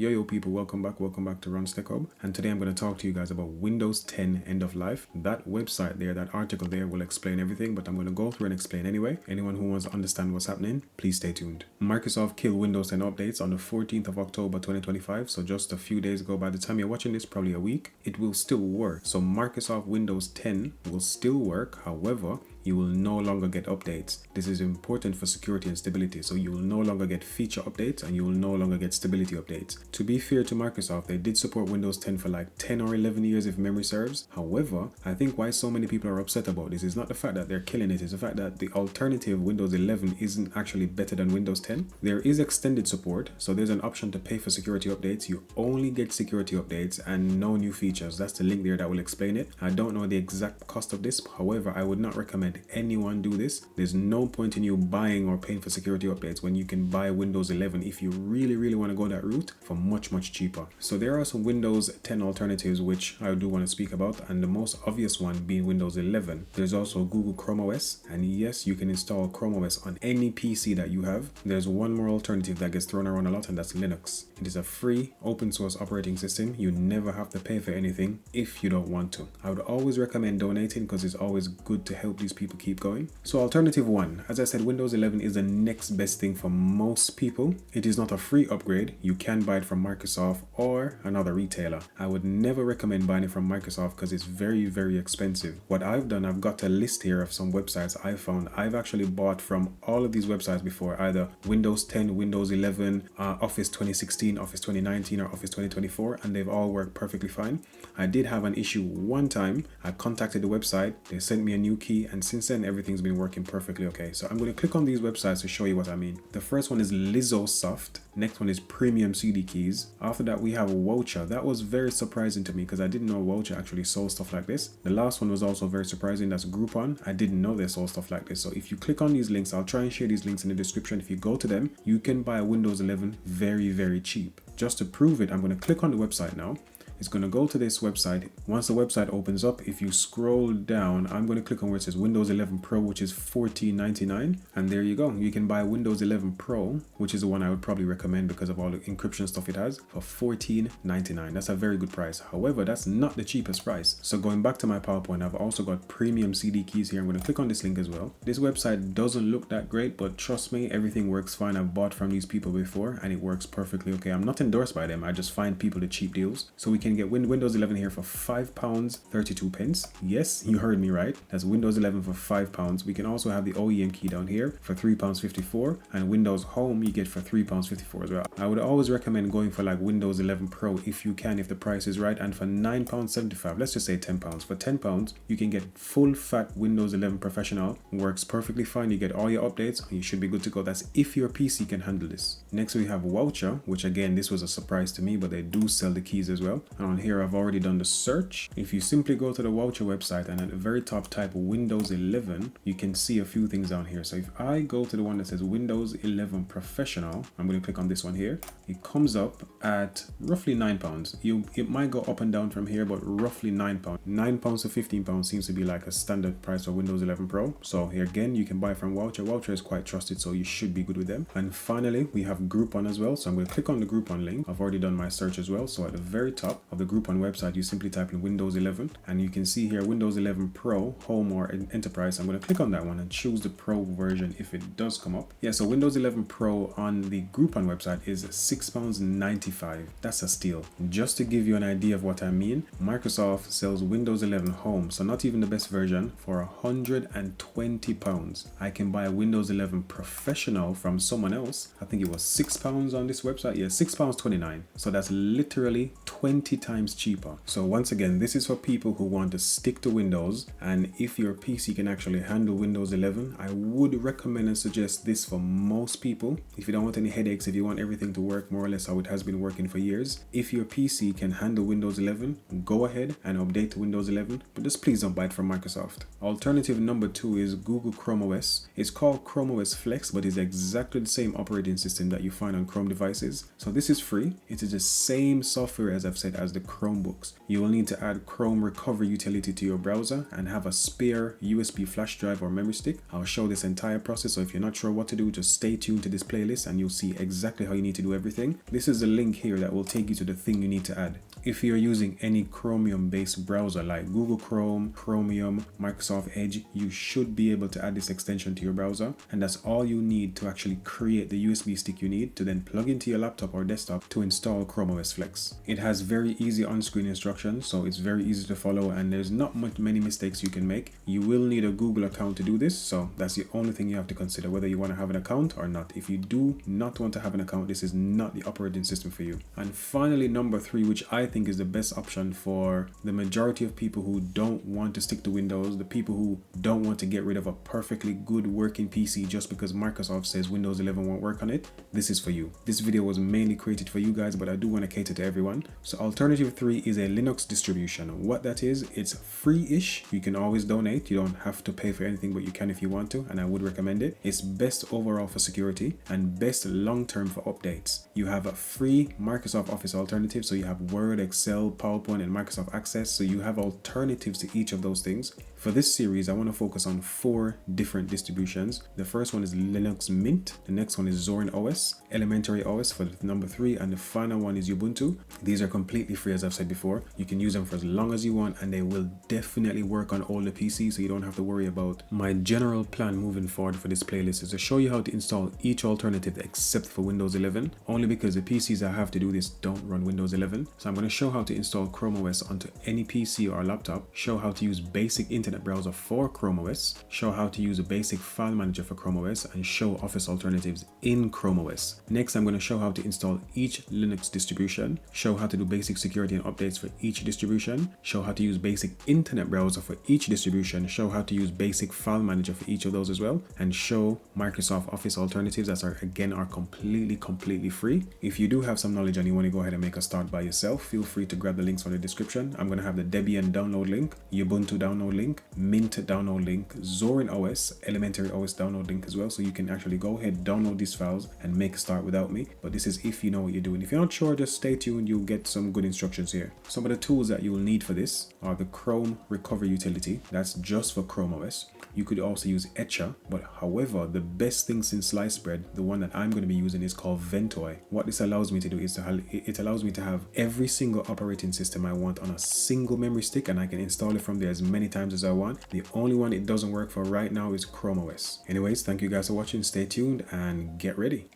Yo people, welcome back to Ron's Tech Hub, and today I'm going to talk to you guys about Windows 10 end of life. That website there, that article there will explain everything, but I'm going to go through and explain anyway. Anyone who wants to understand what's happening, please stay tuned. Microsoft killed Windows 10 updates on the 14th of October 2025, so just a few days ago. By the time you're watching this, probably a week, it will still work. So Microsoft Windows 10 will still work, however, you will no longer get updates. This is important for security and stability, so you will no longer get feature updates and you will no longer get stability updates. To be fair to Microsoft, they did support Windows 10 for like 10 or 11 years if memory serves. However, I think why so many people are upset about this is not the fact that they're killing it, it's the fact that the alternative Windows 11 isn't actually better than Windows 10. There is extended support, so there's an option to pay for security updates. You only get security updates and no new features. That's the link there that will explain it. I don't know the exact cost of this, however, I would not recommend anyone do this. There's no point in you buying or paying for security updates when you can buy Windows 11 if you really want to go that route for much cheaper. So there are some Windows 10 alternatives which I do want to speak about, and the most obvious one being Windows 11. There's also Google Chrome OS, and yes, you can install Chrome OS on any PC that you have. There's one more alternative that gets thrown around a lot, and that's Linux. It is a free open source operating system. You never have to pay for anything if you don't want to. I would always recommend donating because it's always good to help these people keep going. So alternative one, as I said, Windows 11 is the next best thing for most people. It is not a free upgrade. You can buy it from Microsoft or another retailer. I would never recommend buying it from Microsoft because it's very expensive. What I've done, I've got a list here of some websites I found. I've actually bought from all of these websites before, either Windows 10, Windows 11, Office 2016, Office 2019, or Office 2024, and they've all worked perfectly fine. I did have an issue one time. I contacted the website, they sent me a new key, and since then everything's been working perfectly okay. So I'm going to click on these websites to show you what I mean. The first one is Lizosoft. Next one is Premium CD Keys. After that we have Wowcher. That was very surprising to me because I didn't know Wowcher actually sold stuff like this. The last one was also very surprising. That's Groupon. I didn't know they sold stuff like this. So if you click on these links, I'll try and share these links in the description. If you go to them, you can buy Windows 11 very cheap. Just to prove it, I'm going to click on the website now. It's going to go to this website. Once the website opens up, if you scroll down, I'm going to click on where it says Windows 11 Pro, which is $14.99. And there you go. You can buy Windows 11 Pro, which is the one I would probably recommend because of all the encryption stuff it has, for $14.99. That's a very good price. However, that's not the cheapest price. So going back to my PowerPoint, I've also got premium CD keys here. I'm going to click on this link as well. This website doesn't look that great, but trust me, everything works fine. I've bought from these people before and it works perfectly okay. I'm not endorsed by them. I just find people the cheap deals. So we can get Windows 11 here for £5.32. Yes, you heard me right. That's Windows 11 for £5. We can also have the OEM key down here for £3.54, and Windows Home you get for £3.54 as well. I would always recommend going for like Windows 11 Pro if you can, if the price is right, and for £9.75, let's just say £10. For £10, you can get full fat Windows 11 Professional. Works perfectly fine. You get all your updates and you should be good to go. That's if your PC can handle this. Next we have Wowcher, which again, this was a surprise to me, but they do sell the keys as well. And on here I've already done the search. If you simply go to the Wowcher website and at the very top type Windows 11, you can see a few things down here. So if I go to the one that says Windows 11 Professional, I'm going to click on this one here. It comes up at roughly £9. It might go up and down from here, but roughly £9. £9 to £15 seems to be like a standard price for Windows 11 Pro. So here again, you can buy from Wowcher. Wowcher is quite trusted, so you should be good with them. And finally, we have Groupon as well. So I'm going to click on the Groupon link. I've already done my search as well. So at the very top of the Groupon website, you simply type in Windows 11 and you can see here Windows 11 Pro, Home, or Enterprise. I'm going to click on that one and choose the Pro version if it does come up. Yeah, so Windows 11 Pro on the Groupon website is £6.95. That's a steal. Just to give you an idea of what I mean, Microsoft sells Windows 11 Home, so not even the best version, for £120. I can buy Windows 11 Professional from someone else. I think it was £6 on this website. Yeah, £6.29. So that's literally 20 times cheaper. So once again, this is for people who want to stick to Windows, and if your PC can actually handle Windows 11, I would recommend and suggest this for most people. If you don't want any headaches, if you want everything to work more or less how it has been working for years, if your PC can handle Windows 11, go ahead and update to Windows 11, but just please don't buy it from Microsoft. Alternative number 2 is Google Chrome OS. It's called Chrome OS Flex, but it's exactly the same operating system that you find on Chrome devices. So this is free. It is the same software as a I've said, as the Chromebooks. You will need to add Chrome Recovery utility to your browser and have a spare USB flash drive or memory stick. I'll show this entire process, so if you're not sure what to do, just stay tuned to this playlist and you'll see exactly how you need to do everything. This is the link here that will take you to the thing you need to add. If you're using any Chromium based browser like Google Chrome, Chromium, Microsoft Edge, you should be able to add this extension to your browser, and that's all you need to actually create the USB stick you need to then plug into your laptop or desktop to install Chrome OS Flex. It has very easy on-screen instructions, so it's very easy to follow and there's not many mistakes you can make. You will need a Google account to do this, so that's the only thing you have to consider, whether you want to have an account or not. If you do not want to have an account, this is not the operating system for you. And finally, number 3, which I think is the best option for the majority of people who don't want to stick to Windows, the people who don't want to get rid of a perfectly good working PC just because Microsoft says Windows 11 won't work on it, this is for you. This video was mainly created for you guys, but I do want to cater to everyone. So alternative 3 is a Linux distribution. What that is, it's free-ish. You can always donate. You don't have to pay for anything, but you can if you want to, and I would recommend it. It's best overall for security and best long-term for updates. You have a free Microsoft Office alternative, so you have Word, Excel, PowerPoint, and Microsoft Access, so you have alternatives to each of those things. For this series, I want to focus on 4 different distributions. The first one is Linux Mint, the next one is Zorin OS, Elementary OS for the number 3, and the final one is Ubuntu. These are completely free, as I've said before. You can use them for as long as you want, and they will definitely work on older PCs, so you don't have to worry about. My general plan moving forward for this playlist is to show you how to install each alternative except for Windows 11, only because the PCs I have to do this don't run Windows 11. So I'm going to show how to install Chrome OS onto any PC or laptop, show how to use basic internet browser for Chrome OS, show how to use a basic file manager for Chrome OS, and show Office alternatives in Chrome OS. Next, I'm going to show how to install each Linux distribution, show how to do basic security and updates for each distribution, show how to use basic internet browser for each distribution, show how to use basic file manager for each of those as well, and show Microsoft Office alternatives that are completely free. If you do have some knowledge and you want to go ahead and make a start by yourself, feel free to grab the links from the description. I'm going to have the Debian download link, Ubuntu download link, Mint download link, Zorin OS, Elementary OS download link as well, so you can actually go ahead, download these files and make a start without me. But this is if you know what you're doing. If you're not sure, just stay tuned, you'll get some good instructions here. Some of the tools that you will need for this are the Chrome Recovery utility, that's just for Chrome OS. You could also use Etcher, but however, the best thing since sliced bread, the one that I'm going to be using, is called Ventoy. What this allows me to do is it allows me to have every single operating system I want on a single memory stick, and I can install it from there as many times as I want. The only one it doesn't work for right now is Chrome OS. Anyways, thank you guys for watching, stay tuned and get ready.